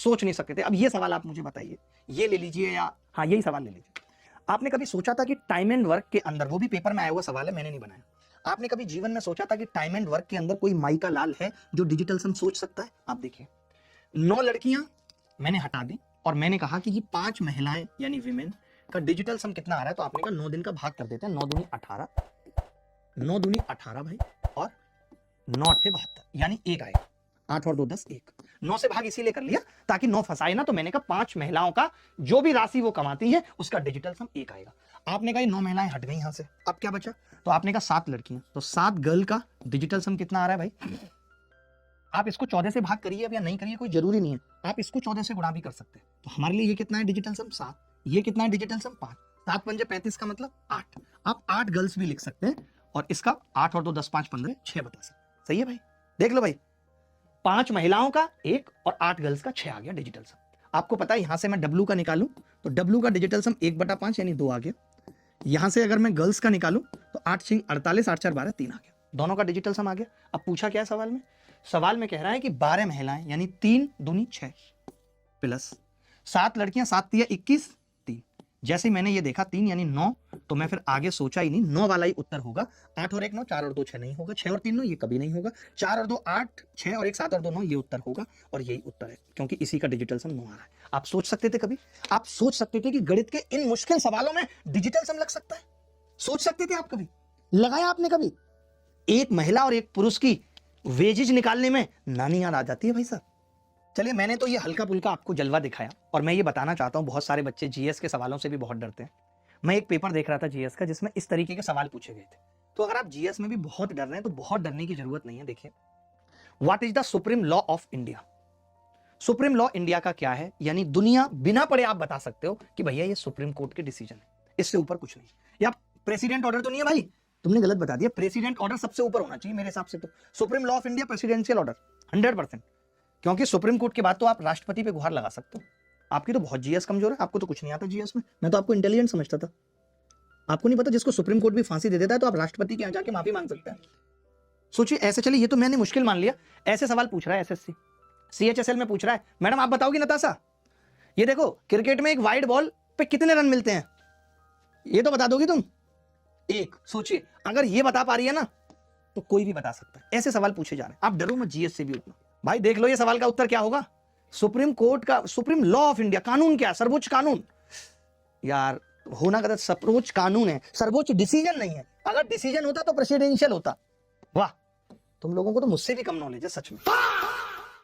सोच नहीं सकते थे। अब ये सवाल आप मुझे बताइए, ये ले लीजिए या हाँ यही सवाल ले लीजिए। आपने कभी सोचा था कि टाइम एंड वर्क के अंदर, वो भी पेपर में आया हुआ सवाल है, मैंने नहीं बनाया, आपने कभी जीवन में सोचा था कि टाइम एंड वर्क के अंदर कोई माइका लाल है जो डिजिटल सम सोच सकता है? आप देखिए 9 लड़कियां मैंने हटा दी और मैंने कहा कि ये 5 महिलाएं यानी विमेन का डिजिटल सम कितना आ रहा है, तो आपने कहा 9 दिन का भाग कर देते हैं, 9 दूनी 18, 9 दूनी 18 भाई, और 9 8 72 यानी 1 आएगा, 8 और 2 10 1, 9 से भाग इसीलिए कर लिया ताकि 9 फंसाए ना, तो मैंने कहा 5 महिलाओं का जो भी राशि वो कमाती है उसका डिजिटल सम 1 आएगा। आपने कहा 9 महिलाएं हट गई यहां से, अब क्या बचा, तो आपने कहा 7 लड़कियां, तो 7 गर्ल का डिजिटल सम कितना आ रहा है भाई, आप इसको 14 से भाग करिए अब या नहीं करिए कोई जरूरी नहीं है, आप इसको 14 से गुणा भी कर सकते हैं। तो हमारे लिए ये कितना है डिजिटल सम 7, ये कितना है डिजिटल सम 5, 7 पंजे 35 का मतलब 8, आप 8 गर्ल्स भी लिख सकते हैं और इसका 8 और 2 10 5 15 6 बता सकते। सही है भाई, देख लो भाई, 5 महिलाओं का 1 और 8 गर्ल्स का 6 आ गया डिजिटल सम। आपको पता है यहां से मैं डब्ल्यू का निकालूं तो डब्ल्यू का डिजिटल सम 1/5 यानी 2 आ गया, यहां से अगर मैं गर्ल्स का निकालूं तो 8 6 48 8 4 12 3 आ गया, दोनों का डिजिटल सम आ गया। अब पूछा क्या सवाल में, सवाल में कह रहा है कि 12 महिलाएं यानी 3 दूनी 6 प्लस 7 लड़कियां 7 तिया 21 3, जैसे मैंने ये देखा 3 यानी 9, तो मैं फिर आगे सोचा ही नहीं, 9 वाला ही उत्तर होगा। 8 और 1 9, 4 और 2 6 नहीं होगा, 6 और 3 9 ये कभी नहीं होगा, 4 और 2 8, 6 और 1 7 और 2 9 ये उत्तर होगा, और यही उत्तर है क्योंकि इसी का डिजिटल सम 9 आ रहा है। आप सोच सकते थे कभी, आप सोच सकते थे कि गणित के इन मुश्किल सवालों में डिजिटल सम लग सकता है? सोच सकते थे आप कभी? लगाया आपने कभी? एक महिला और एक पुरुष की वेजेज निकालने में नानी याद आ जाती है भाई साहब। चलिए मैंने तो ये हल्का फुल्का आपको जलवा दिखाया, और मैं ये बताना चाहता हूं बहुत सारे बच्चे जीएस के सवालों से भी बहुत डरते हैं। मैं एक पेपर देख रहा था जीएस का जिसमें इस तरीके के सवाल पूछे गए थे, तो अगर आप जीएस में भी बहुत डर रहे हैं तो बहुत डरने की जरूरत नहीं है। देखिए, what is the supreme law of India? Supreme law India का क्या है, यानी दुनिया बिना पढ़े आप बता सकते हो कि भैया ये सुप्रीम कोर्ट के डिसीजन है, इससे ऊपर कुछ नहीं। या प्रेसिडेंट ऑर्डर तो नहीं है भाई, तुमने गलत बता दिया, प्रेसिडेंट ऑर्डर सबसे ऊपर होना चाहिए मेरे हिसाब से। तो supreme law of India presidential order 100%, क्योंकि सुप्रीम कोर्ट के बाद तो आप राष्ट्रपति पे गुहार लगा सकते हो। आपकी तो बहुत जीएस कमजोर है, आपको तो कुछ नहीं आता जीएस में, मैं तो आपको इंटेलिजेंट समझता था। आपको नहीं पता जिसको सुप्रीम कोर्ट भी फांसी दे देता है तो आप राष्ट्रपति के यहाँ जाके माफी मांग सकते हैं। सोचिए ऐसे, चलिए ये तो मैंने मुश्किल मान लिया, ऐसे सवाल पूछ रहा है एसएससी, सीएचएसएल में पूछ रहा है, मैडम आप बताओगी नताशा, ये देखो क्रिकेट में एक वाइड बॉल पे कितने रन मिलते हैं, ये तो बता दोगी तुम? 1। सोचिए अगर ये बता पा रही है ना तो कोई भी बता सकता है। ऐसे सवाल पूछे जा रहे हैं, आप डरो मत जीएस से भी उतना। भाई देख लो ये सवाल का उत्तर क्या होगा, सुप्रीम कोर्ट का, सुप्रीम लॉ ऑफ इंडिया, कानून क्या, सर्वोच्च कानून। यार होना गलत, सर्वोच्च कानून है, सर्वोच्च डिसीजन नहीं है। अगर डिसीजन होता तो प्रेसिडेंशियल होता। वाह, तुम लोगों को तो मुझसे भी कम नॉलेज है सच में।